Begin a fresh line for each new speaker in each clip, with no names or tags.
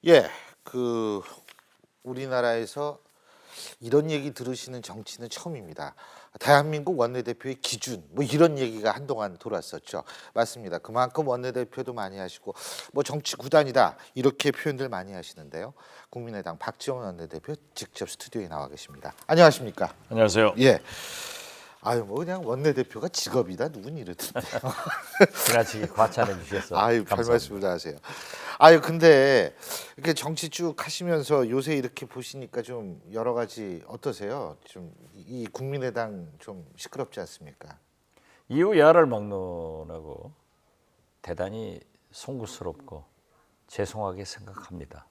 예, 우리나라에서 이런 얘기 들으시는 정치는 처음입니다. 대한민국 원내대표의 기준, 뭐 이런 얘기가 한동안 돌았었죠. 맞습니다. 그만큼 원내대표도 많이 하시고 뭐 정치 구단이다 이렇게 표현들 많이 하시는데요. 국민의당 박지원 원내대표 직접 스튜디오에 나와 계십니다. 안녕하십니까?
안녕하세요.
예. 아유 뭐 그냥 원내대표가 직업이다 누군 이러던데요.
지나치게 과찬해 주셔서
아유 별
감사합니다.
말씀을 하세요. 아유 근데 이렇게 정치 쭉 하시면서 요새 이렇게 보시니까 좀 여러 가지 어떠세요? 좀 이 국민의당 좀 시끄럽지 않습니까?
이후 야를 막론하고 대단히 송구스럽고 죄송하게 생각합니다.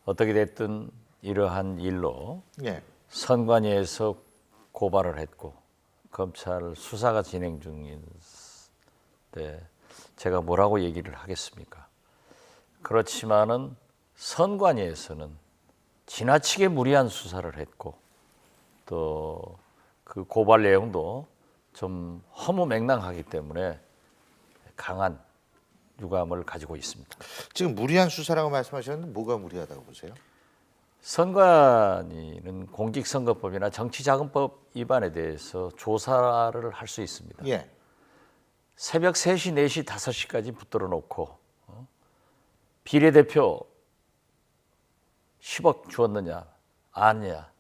어떻게 됐든 이러한 일로
예.
선관위에서 고발을 했고 검찰 수사가 진행 중인데 제가 뭐라고 얘기를 하겠습니까? 그렇지만은 선관위에서는 지나치게 무리한 수사를 했고 또 그 고발 내용도 좀 허무맹랑하기 때문에 강한 유감을 가지고 있습니다.
지금 무리한 수사라고 말씀하셨는데 뭐가 무리하다고 보세요?
선관위는 공직선거법이나 정치자금법 위반에 대해서 조사를 할 수 있습니다.
예.
새벽 3시, 4시, 5시까지 붙들어 놓고 비례대표 10억 주었느냐 아니냐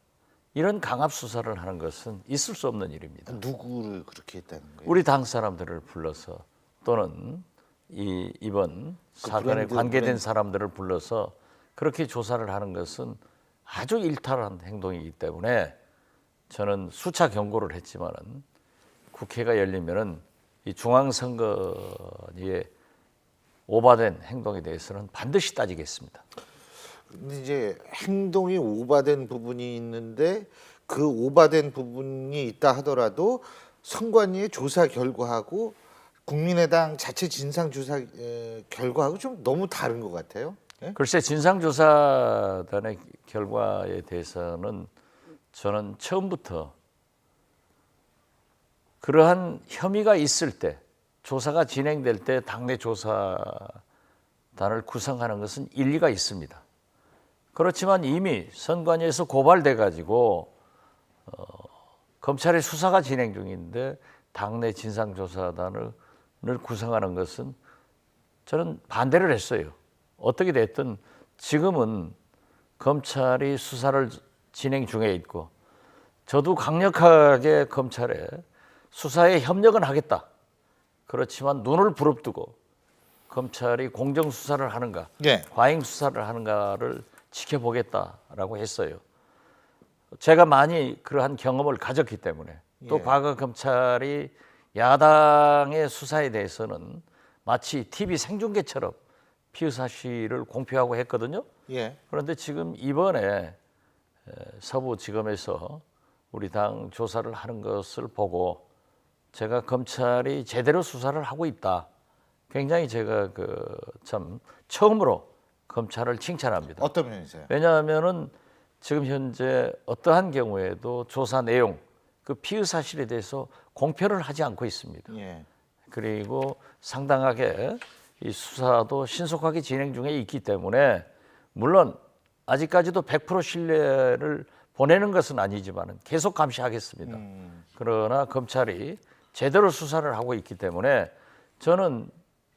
이런 강압 수사를 하는 것은 있을 수 없는 일입니다.
누구를 그렇게 했다는 거예요?
우리 당 사람들을 불러서 또는 이번 사건에 관계된 사람들을 불러서 그렇게 조사를 하는 것은 아주 일탈한 행동이기 때문에 저는 수차 경고를 했지만은 국회가 열리면은 이 중앙선거의 오바된 행동에 대해서는 반드시 따지겠습니다.
근데 이제 행동이 오바된 부분이 있는데 그 오바된 부분이 있다 하더라도 선관위의 조사 결과하고 국민의당 자체 진상 조사 결과하고 좀 너무 다른 것 같아요. 예?
글쎄 진상조사단의 결과에 대해서는 저는 처음부터 그러한 혐의가 있을 때 조사가 진행될 때 당내 조사단을 구성하는 것은 일리가 있습니다. 그렇지만 이미 선관위에서 고발돼 가지고 검찰의 수사가 진행 중인데 당내 진상조사단을 구성하는 것은 저는 반대를 했어요. 어떻게 됐든 지금은 검찰이 수사를 진행 중에 있고 저도 강력하게 검찰에 수사에 협력은 하겠다. 그렇지만 눈을 부릅뜨고 검찰이 공정 수사를 하는가,
예.
과잉 수사를 하는가를 지켜보겠다라고 했어요. 제가 많이 그러한 경험을 가졌기 때문에 또
예.
과거 검찰이 야당의 수사에 대해서는 마치 TV 생중계처럼 피의 사실을 공표하고 했거든요.
예.
그런데 지금 이번에 서부지검에서 우리 당 조사를 하는 것을 보고 제가 검찰이 제대로 수사를 하고 있다. 굉장히 제가 참 처음으로 검찰을 칭찬합니다.
어떤 면이세요?
왜냐하면은 지금 현재 어떠한 경우에도 조사 내용, 그 피의 사실에 대해서 공표를 하지 않고 있습니다.
예.
그리고 상당하게 이 수사도 신속하게 진행 중에 있기 때문에 물론 아직까지도 100% 신뢰를 보내는 것은 아니지만 계속 감시하겠습니다. 그러나 검찰이 제대로 수사를 하고 있기 때문에 저는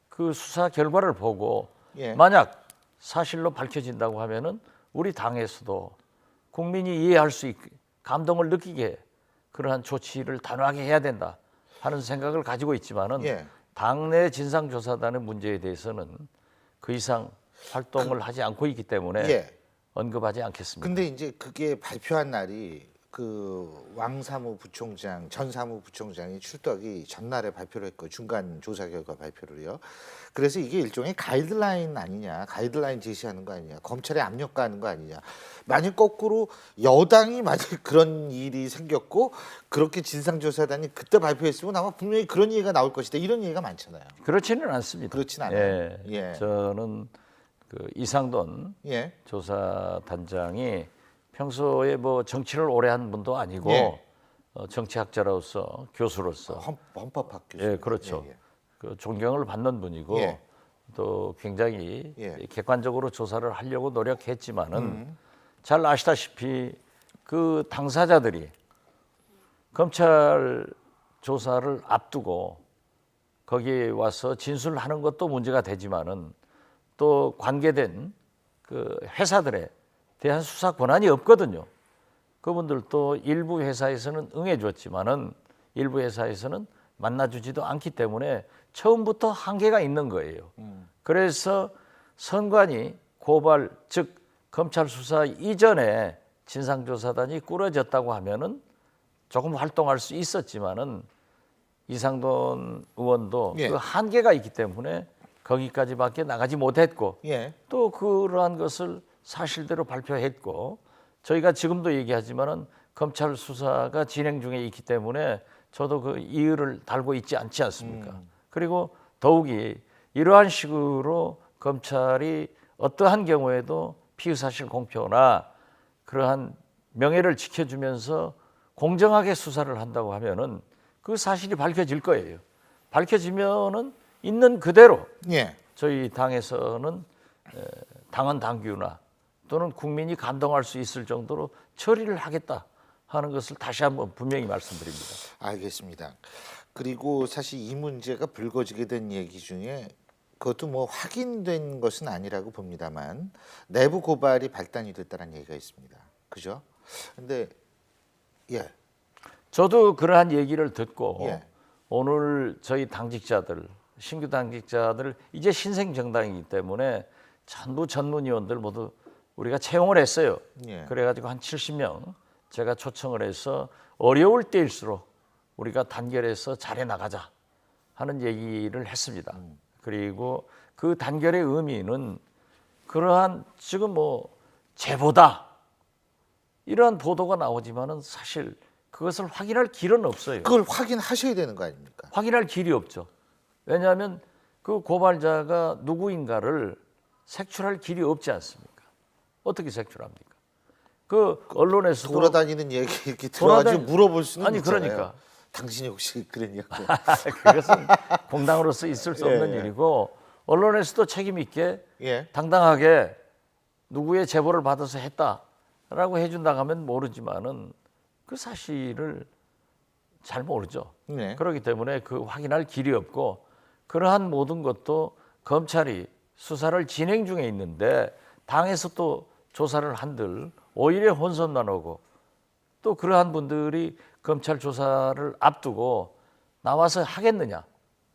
그 수사 결과를 보고
예.
만약 사실로 밝혀진다고 하면은 우리 당에서도 국민이 이해할 수 있게 감동을 느끼게 그러한 조치를 단호하게 해야 된다 하는 생각을 가지고 있지만은
예.
당내 진상조사단의 문제에 대해서는 그 이상 활동을 하지 않고 있기 때문에
예.
언급하지 않겠습니다.
근데 이제 그게 발표한 날이 왕 사무부총장, 전 사무부총장이 출두하기 전날에 발표를 했고 중간 조사 결과 발표를요. 그래서 이게 일종의 가이드라인 아니냐, 가이드라인 제시하는 거 아니냐, 검찰에 압력 가하는 거 아니냐. 만약 거꾸로 여당이 만약 그런 일이 생겼고 그렇게 진상조사단이 그때 발표했으면 아마 분명히 그런 얘기가 나올 것이다. 이런 얘기가 많잖아요.
그렇지는 않습니다.
그렇진 않아요.
예,
예.
저는 이상돈
예.
조사단장이 평소에 뭐 정치를 오래 한 분도 아니고
예.
정치학자로서 교수로서
헌법학 교수.
예, 그렇죠.
예, 예.
그 존경을 받는 분이고
예.
또 굉장히
예.
객관적으로 조사를 하려고 노력했지만은 잘 아시다시피 그 당사자들이 검찰 조사를 앞두고 거기에 와서 진술하는 것도 문제가 되지만은 또 관계된 그 회사들에 대한 수사 권한이 없거든요. 그분들도 일부 회사에서는 응해줬지만은 일부 회사에서는 만나주지도 않기 때문에 처음부터 한계가 있는 거예요. 그래서 선관위 고발 즉 검찰 수사 이전에 진상조사단이 꾸려졌다고 하면은 조금 활동할 수 있었지만은 이상돈 의원도
예.
그 한계가 있기 때문에 거기까지밖에 나가지 못했고
예.
또 그러한 것을 사실대로 발표했고 저희가 지금도 얘기하지만은 검찰 수사가 진행 중에 있기 때문에 저도 그 이유를 달고 있지 않지 않습니까? 그리고 더욱이 이러한 식으로 검찰이 어떠한 경우에도 피의사실 공표나 그러한 명예를 지켜주면서 공정하게 수사를 한다고 하면은 그 사실이 밝혀질 거예요. 밝혀지면은 있는 그대로
예.
저희 당에서는 당헌 당규나 또는 국민이 감동할 수 있을 정도로 처리를 하겠다 하는 것을 다시 한번 분명히 말씀드립니다.
알겠습니다. 그리고 사실 이 문제가 불거지게 된 얘기 중에 그것도 뭐 확인된 것은 아니라고 봅니다만 내부 고발이 발단이 됐다는 얘기가 있습니다. 그죠? 근데 예.
저도 그러한 얘기를 듣고
예.
오늘 저희 당직자들 신규 당직자들 이제 신생 정당이기 때문에 전부 전문위원들 모두 우리가 채용을 했어요.
예.
그래가지고 한 70명 제가 초청을 해서 어려울 때일수록 우리가 단결해서 잘해 나가자 하는 얘기를 했습니다. 그리고 그 단결의 의미는 그러한 지금 뭐 제보다 이러한 보도가 나오지만은 사실 그것을 확인할 길은 없어요.
그걸 확인하셔야 되는 거 아닙니까?
확인할 길이 없죠. 왜냐하면 그 고발자가 누구인가를 색출할 길이 없지 않습니까? 어떻게 색출합니까? 그 언론에서도
돌아다니는 얘기 이렇게 들어가지고 물어볼 수는
아니
있잖아요.
그러니까
당신이 혹시 그랬냐고.
그것은 공당으로서 있을 수 없는
예, 예.
일이고 언론에서도 책임 있게
예.
당당하게 누구의 제보를 받아서 했다라고 해준다 하면 모르지만은 그 사실을 잘 모르죠.
네.
그렇기 때문에 그 확인할 길이 없고 그러한 모든 것도 검찰이 수사를 진행 중에 있는데 당에서 또 조사를 한들 오히려 혼선만 오고 또 그러한 분들이 검찰 조사를 앞두고 나와서 하겠느냐.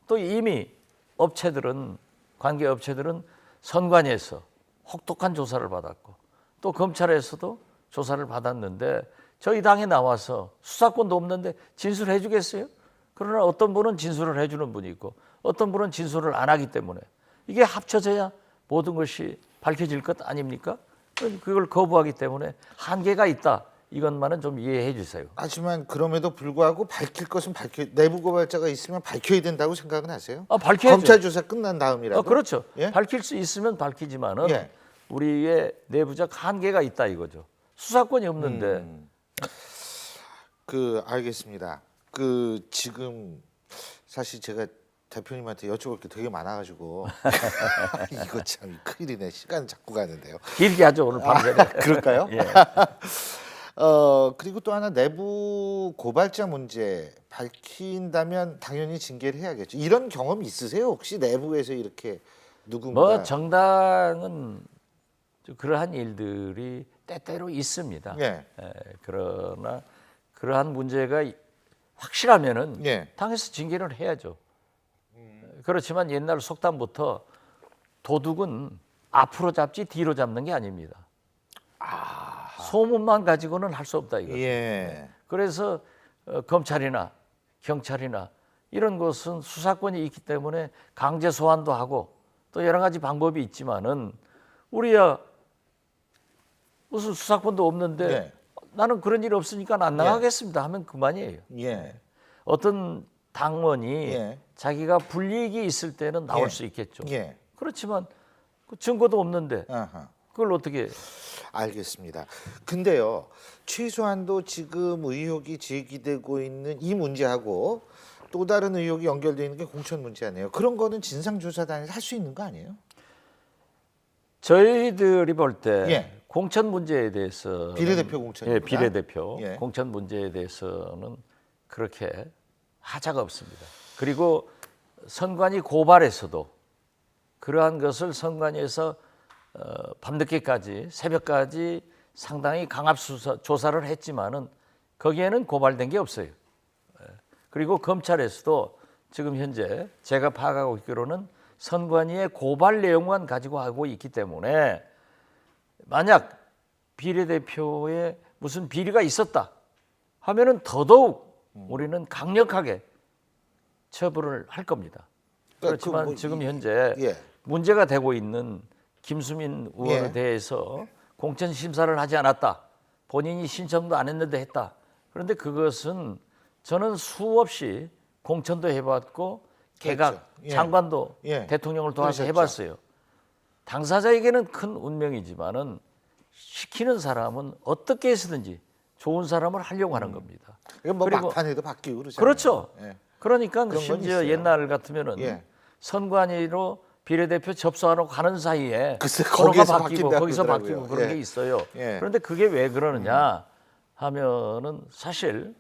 또 이미 업체들은 관계 업체들은 선관위에서 혹독한 조사를 받았고 또 검찰에서도 조사를 받았는데 저희 당에 나와서 수사권도 없는데 진술해 주겠어요? 그러나 어떤 분은 진술을 해주는 분이 있고 어떤 분은 진술을 안 하기 때문에 이게 합쳐져야 모든 것이 밝혀질 것 아닙니까? 그걸 거부하기 때문에 한계가 있다. 이것만은 좀 이해해 주세요.
하지만 그럼에도 불구하고 밝힐 것은 내부 고발자가 있으면 밝혀야 된다고 생각은 하세요?
밝혀야죠.
검찰 조사 끝난 다음이라도.
그렇죠.
예?
밝힐 수 있으면 밝히지만은
예.
우리의 내부적 한계가 있다 이거죠. 수사권이 없는데
알겠습니다. 그 지금 사실 제가 대표님한테 여쭤볼 게 되게 많아가지고 이거 참 큰일이네. 시간 자꾸 가는데요.
길게 하죠 오늘 밤새.
그럴까요?
예.
그리고 또 하나 내부 고발자 문제 밝힌다면 당연히 징계를 해야겠죠. 이런 경험 있으세요? 혹시 내부에서 이렇게 누군가
뭐 정당은 그러한 일들이 때때로 있습니다.
예.
그러나 그러한 문제가 확실하면은
예.
당에서 징계를 해야죠. 그렇지만 옛날 속담부터 도둑은 앞으로 잡지 뒤로 잡는 게 아닙니다. 소문만 가지고는 할 수 없다 이거죠.
예.
그래서 검찰이나 경찰이나 이런 것은 수사권이 있기 때문에 강제 소환도 하고 또 여러 가지 방법이 있지만은 우리야 무슨 수사권도 없는데
네.
나는 그런 일 없으니까 안 나가겠습니다 하면 그만이에요.
예.
어떤 당원이
예.
자기가 불이익이 있을 때는 나올
예.
수 있겠죠.
예.
그렇지만 그 증거도 없는데
아하.
그걸 어떻게
알겠습니다. 근데요, 최소한도 지금 의혹이 제기되고 있는 이 문제하고 또 다른 의혹이 연결되어 있는 게 공천 문제 아니에요. 그런 거는 진상조사단에서 할 수 있는 거 아니에요?
저희들이 볼 때
예.
공천 문제에 대해서
비례대표 공천.
예, 비례대표
예.
공천 문제에 대해서는 그렇게 하자가 없습니다. 그리고 선관위 고발에서도 그러한 것을 선관위에서 밤늦게까지 새벽까지 상당히 강압 수사 조사를 했지만은 거기에는 고발된 게 없어요. 그리고 검찰에서도 지금 현재 제가 파악하고 있기로는 선관위의 고발 내용만 가지고 하고 있기 때문에 만약 비례대표에 무슨 비리가 있었다 하면은 더더욱 우리는 강력하게 처벌을 할 겁니다. 그렇지만
뭐
지금 현재
예.
문제가 되고 있는 김수민 의원에
예.
대해서 공천 심사를 하지 않았다. 본인이 신청도 안 했는데 했다. 그런데 그것은 저는 수없이 공천도 해봤고 개각,
그렇죠. 예.
장관도
예.
대통령을 도와서
그러셨죠.
해봤어요. 당사자에게는 큰 운명이지만은 시키는 사람은 어떻게 해서든지 좋은 사람을 하려고 하는 겁니다.
이건 뭐
그리고-
막판에도 바뀌고 그러잖아요.
그렇죠.
예.
그러니까
그런 건
심지어
있어요.
옛날 같으면은
예.
선관위로 비례대표 접수하러 가는 사이에
글쎄,
번호가
거기에서
바뀌고
바뀐다고
거기서
그러더라고요.
바뀌고 그런
예.
게 있어요.
예.
그런데 그게 왜 그러느냐 하면은 사실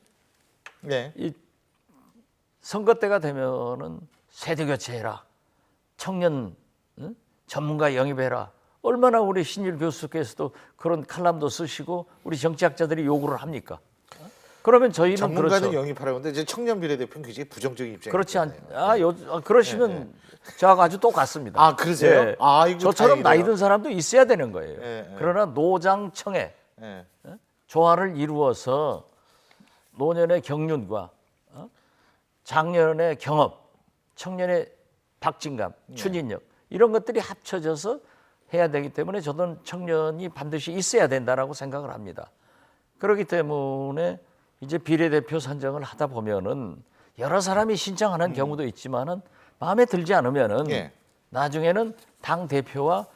네.
이 선거 때가 되면은 세대 교체해라, 청년 전문가 영입해라. 얼마나 우리 신일 교수께서도 그런 칼럼도 쓰시고 우리 정치학자들이 요구를 합니까? 그러면 저희는
전문가는
그렇죠.
영입하라고 하는데 이제 청년 비례대표는 굉장히 부정적인 입장이
그렇지 않.
있잖아요.
그러시면 저하고 아주 똑같습니다.
아, 그러세요? 아, 이거
저처럼
다행이네요.
나이 든 사람도 있어야 되는 거예요.
예.
그러나 노장청에
예.
조화를 이루어서 노년의 경륜과 장년의 경험, 청년의 박진감, 추진력 이런 것들이 합쳐져서 해야 되기 때문에 저는 청년이 반드시 있어야 된다라고 생각을 합니다. 그렇기 때문에 이제 비례대표 선정을 하다 보면은 여러 사람이 신청하는 경우도 있지만은 마음에 들지 않으면은
예.
나중에는 당 대표와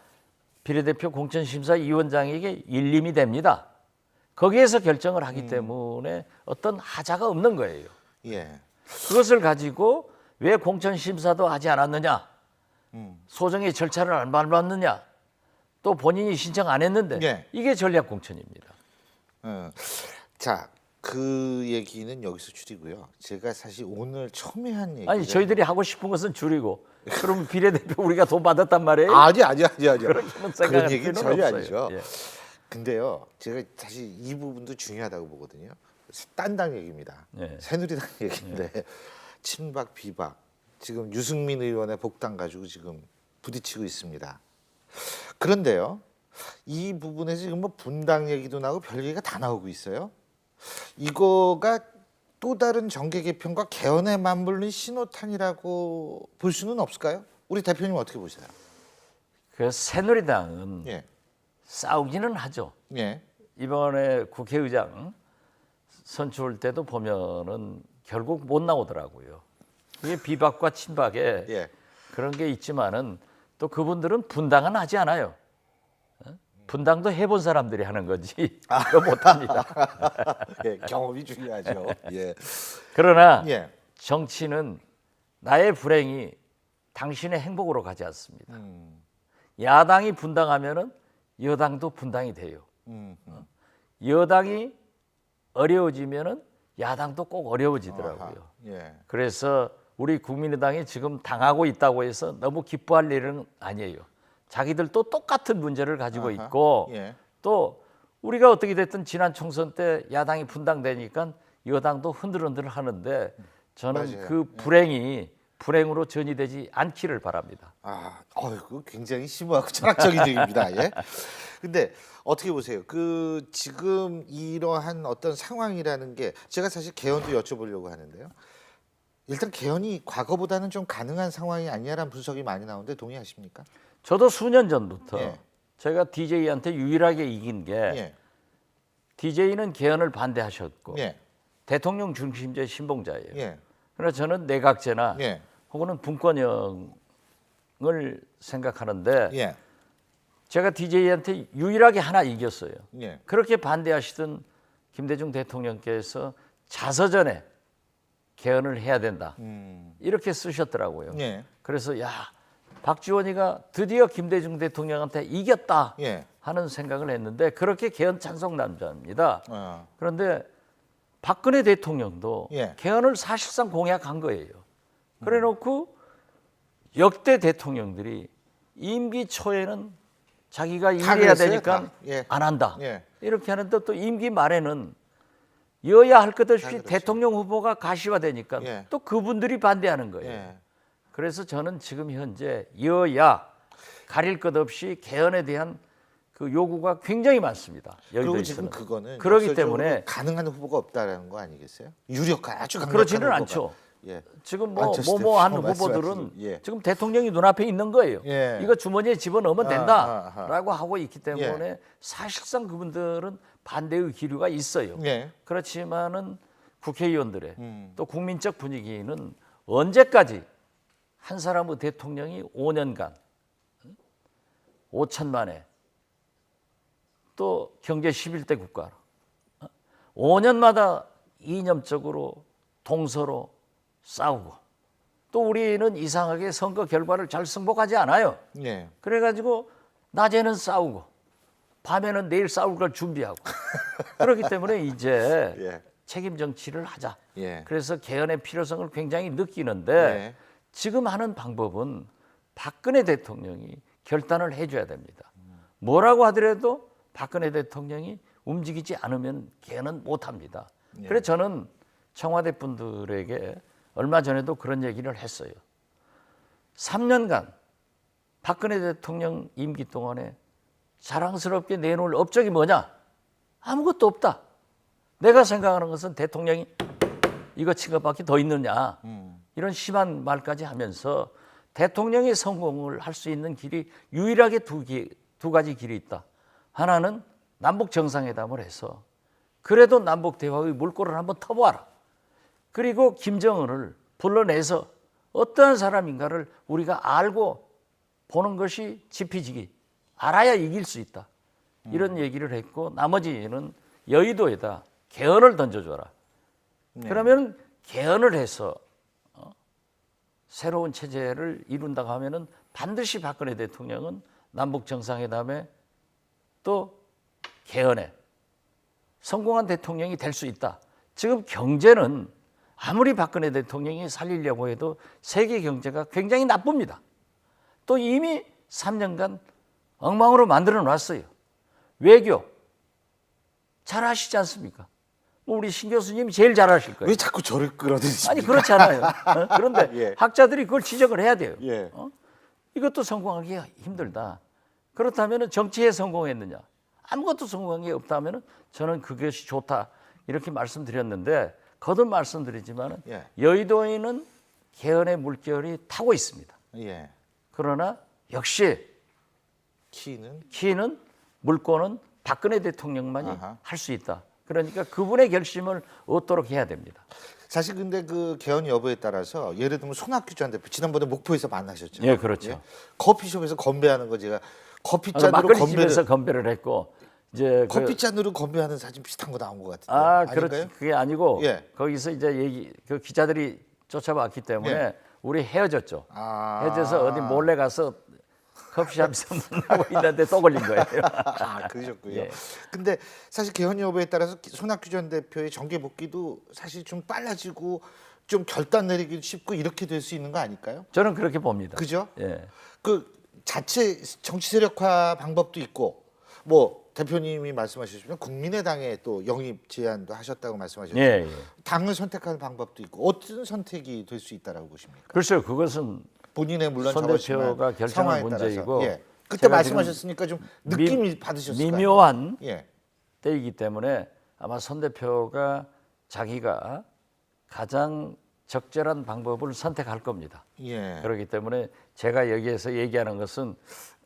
비례대표 공천심사위원장에게 일림이 됩니다. 거기에서 결정을 하기 때문에 어떤 하자가 없는 거예요.
예.
그것을 가지고 왜 공천심사도 하지 않았느냐, 소정의 절차를 안 밟았느냐, 또 본인이 신청 안 했는데
예.
이게 전략 공천입니다.
자, 그 얘기는 여기서 줄이고요. 제가 사실 오늘 처음에 한 얘기.
아니 저희들이 하고 싶은 것은 줄이고 그러면 비례대표 우리가 돈 받았단 말이에요?
아니요.
그런 생각할
그런 얘기
필요는
전혀
없어요.
아니죠.
예.
근데요, 제가 사실 이 부분도 중요하다고 보거든요. 딴 당 얘기입니다.
예.
새누리당 얘기인데 친박 비박 지금 유승민 의원의 복당 가지고 지금 부딪히고 있습니다. 그런데요, 이 부분에서 지금 뭐 분당 얘기도 나오고 별 얘기가 다 나오고 있어요. 이거가 또 다른 정계 개편과 개헌에 맞물린 신호탄이라고 볼 수는 없을까요? 우리 대표님 어떻게 보세요?
그 새누리당은
예,
싸우기는 하죠.
예,
이번에 국회의장 선출 때도 보면은 결국 못 나오더라고요. 이게 비박과 친박에
예.
그런 게 있지만은 또 그분들은 분당은 하지 않아요. 분당도 해본 사람들이 하는 거지 그거 못합니다.
예, 경험이 중요하죠. 예,
그러나
예,
정치는 나의 불행이 당신의 행복으로 가지 않습니다. 야당이 분당하면은 여당도 분당이 돼요. 여당이 어려워지면은 야당도 꼭 어려워지더라고요.
아하, 예,
그래서 우리 국민의당이 지금 당하고 있다고 해서 너무 기뻐할 일은 아니에요. 자기들도 똑같은 문제를 가지고
아하,
있고
예.
또 우리가 어떻게 됐든 지난 총선 때 야당이 분당되니까 여당도 흔들흔들 하는데 저는
맞아요.
그 불행이 불행으로 전이되지 않기를 바랍니다.
그 굉장히 심오하고 철학적인 얘기입니다. 예. 근데 어떻게 보세요? 그 지금 이러한 어떤 상황이라는 게 제가 사실 개헌도 여쭤보려고 하는데요. 일단 개헌이 과거보다는 좀 가능한 상황이 아니냐라는 분석이 많이 나오는데 동의하십니까?
저도 수년 전부터
예.
제가 DJ한테 유일하게 이긴 게
예,
DJ는 개헌을 반대하셨고
예,
대통령 중심제 신봉자예요.
예,
그러나 저는 내각제나
예,
혹은 분권형을 생각하는데
예,
제가 DJ한테 유일하게 하나 이겼어요.
예,
그렇게 반대하시던 김대중 대통령께서 자서전에 개헌을 해야 된다. 이렇게 쓰셨더라고요.
예.
그래서 야, 박지원이가 드디어 김대중 대통령한테 이겼다
예.
하는 생각을 했는데 그렇게 개헌 찬성 남자입니다.
어.
그런데 박근혜 대통령도
예.
개헌을 사실상 공약한 거예요. 그래놓고 역대 대통령들이 임기 초에는 자기가 일해야
그랬어요,
되니까
다. 예.
안 한다.
예.
이렇게 하는데 또 임기 말에는 여야 할 것
다
없이
그렇죠.
대통령 후보가 가시화되니까
예.
또 그분들이 반대하는 거예요.
예.
그래서 저는 지금 현재 여야 가릴 것 없이 개헌에 대한 그 요구가 굉장히 많습니다.
그리고 지금
여의도에서는.
그거는
그렇기
역설적으로
때문에
가능한 후보가 없다라는 거 아니겠어요? 유력한 아주 강력한
그렇지는
후보가.
않죠.
예.
지금
안철수
뭐한
대표
후보들은
말씀하시기, 예.
지금 대통령이 눈앞에 있는 거예요.
예.
이거 주머니에 집어넣으면
아,
된다라고 하고 있기 때문에
예.
사실상 그분들은 반대의 기류가 있어요.
예.
그렇지만은 국회의원들의 또 국민적 분위기는 언제까지 한 사람의 대통령이 5년간 5천만에 또 경제 11대 국가 5년마다 이념적으로 동서로 싸우고 또 우리는 이상하게 선거 결과를 잘 승복하지 않아요.
예.
그래가지고 낮에는 싸우고 밤에는 내일 싸울 걸 준비하고 그렇기 때문에 이제
예.
책임 정치를 하자.
예.
그래서 개헌의 필요성을 굉장히 느끼는데
예.
지금 하는 방법은 박근혜 대통령이 결단을 해줘야 됩니다. 뭐라고 하더라도 박근혜 대통령이 움직이지 않으면 개헌은 못합니다. 그래서 저는 청와대 분들에게 얼마 전에도 그런 얘기를 했어요. 3년간 박근혜 대통령 임기 동안에 자랑스럽게 내놓을 업적이 뭐냐? 아무것도 없다. 내가 생각하는 것은 대통령이 이거 친 것밖에 더 있느냐? 이런 심한 말까지 하면서 대통령이 성공을 할 수 있는 길이 유일하게 두 가지 길이 있다. 하나는 남북 정상회담을 해서 그래도 남북 대화의 물꼬를 한번 터보아라. 그리고 김정은을 불러내서 어떠한 사람인가를 우리가 알고 보는 것이 지피지기. 알아야 이길 수 있다. 이런 얘기를 했고 나머지는 여의도에다 개헌을 던져줘라. 그러면 개헌을 해서 새로운 체제를 이룬다고 하면은 반드시 박근혜 대통령은 남북 정상회담에 또 개헌에 성공한 대통령이 될 수 있다. 지금 경제는 아무리 박근혜 대통령이 살리려고 해도 세계 경제가 굉장히 나쁩니다. 또 이미 3년간 엉망으로 만들어 놨어요. 외교 잘 하시지 않습니까? 뭐 우리 신 교수님이 제일 잘 하실 거예요.
왜 자꾸 저를 끌어들이십니까?
아니 그렇지 않아요. 그런데
예.
학자들이 그걸 지적을 해야 돼요.
예.
이것도 성공하기 힘들다. 그렇다면 정치에 성공했느냐? 아무것도 성공한 게 없다면 저는 그것이 좋다. 이렇게 말씀드렸는데 거듭 말씀드리지만
예.
여의도에는 개헌의 물결이 타고 있습니다.
예.
그러나 역시
키는
물꼬는 박근혜 대통령만이
아하.
할 수 있다. 그러니까 그분의 결심을 얻도록 해야 됩니다.
사실 근데 그 개헌 여부에 따라서 예를 들면 손학규 전 대표 지난번에 목포에서 만나셨잖아요.
예, 그렇죠.
커피숍에서 건배하는 거 제가 커피
그래서
잔으로
막걸리
건배를
집에서 건배를 했고 이제
커피 잔으로 건배하는 사진 비슷한 거 나온 것 같은데.
그렇지.
아닌가요?
그게 아니고
예.
거기서 이제 그 기자들이 쫓아왔기 때문에
예.
우리 헤어졌죠.
아.
헤어져서 어디 몰래 가서 커피숍에서 만나고 있는데 또 걸린 거예요.
아, 그러셨고요.
예.
근데 사실 개헌 여부에 따라서 손학규 전 대표의 정계 복귀도 사실 좀 빨라지고 좀 결단 내리기 쉽고 이렇게 될 수 있는 거 아닐까요?
저는 그렇게 봅니다.
그죠?
예.
그 자체 정치 세력화 방법도 있고 뭐 대표님이 말씀하셨지만 국민의당에 또 영입 제안도 하셨다고 말씀하셨죠.
예, 예.
당을 선택하는 방법도 있고 어떤 선택이 될 수 있다라고 보십니까?
글쎄요, 그것은
본인의 물론
손
적었지만
대표가 결정할
상황에
문제이고
따라서. 예. 그때
제가
말씀하셨으니까 좀 느낌이 받으셨을 거예요.
미묘한
예.
때이기 때문에 아마 손 대표가 자기가 가장 적절한 방법을 선택할 겁니다.
예.
그렇기 때문에 제가 여기에서 얘기하는 것은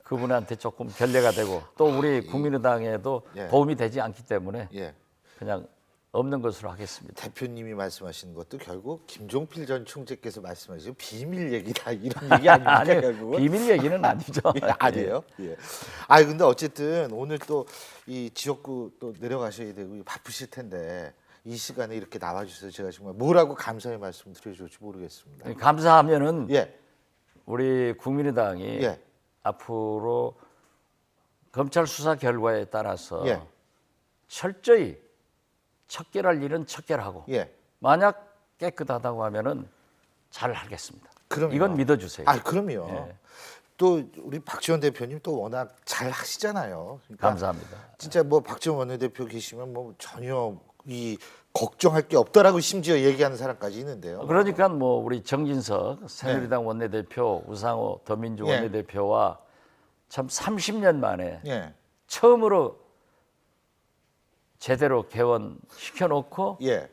그분한테 조금 결례가 되고 또 우리 국민의당에도
예.
도움이 되지 않기 때문에
예.
그냥 없는 것으로 하겠습니다.
대표님이 말씀하시는 것도 결국 김종필 전 총재께서 말씀하신 비밀 얘기다 이런 얘기 아닙니까?
아니,
결국은?
비밀 얘기는 아니죠.
예, 아니에요. 예. 아 근데 어쨌든 오늘 또 이 지역구 또 내려가셔야 되고 바쁘실 텐데 이 시간에 이렇게 나와주셔서 제가 정말 뭐라고 감사의 말씀 드려줄지 모르겠습니다.
감사하면은
예,
우리 국민의당이
예,
앞으로 검찰 수사 결과에 따라서
예.
철저히 척결할 일은 척결하고
예.
만약 깨끗하다고 하면은 잘 하겠습니다.
그럼요.
이건 믿어주세요.
아, 그럼요.
예.
또 우리 박지원 대표님 또 워낙 잘 하시잖아요. 그러니까
감사합니다.
진짜 뭐 박지원 원내대표 계시면 뭐 전혀 이 걱정할 게 없다라고 심지어 얘기하는 사람까지 있는데요.
그러니까 뭐 우리 정진석 새누리당 원내대표, 우상호 더민주
예.
원내대표와 참 30년 만에
예,
처음으로 제대로 개원시켜 놓고
예,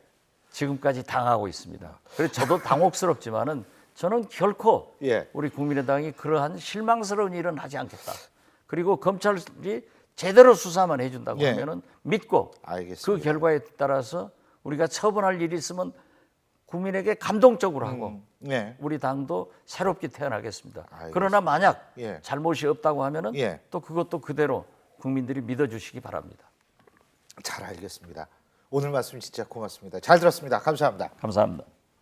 지금까지 당하고 있습니다. 그래서 저도 당혹스럽지만은 저는 결코
예.
우리 국민의당이 그러한 실망스러운 일은 하지 않겠다. 그리고 검찰이 제대로 수사만 해준다고
예.
하면은 믿고
알겠습니다.
그 결과에 따라서 우리가 처분할 일이 있으면 국민에게 감동적으로 하고
네.
우리 당도 새롭게 태어나겠습니다.
알겠습니다.
그러나 만약
예.
잘못이 없다고 하면은
예.
또 그것도 그대로 국민들이 믿어주시기 바랍니다.
잘 알겠습니다. 오늘 말씀 진짜 고맙습니다. 잘 들었습니다. 감사합니다.
감사합니다.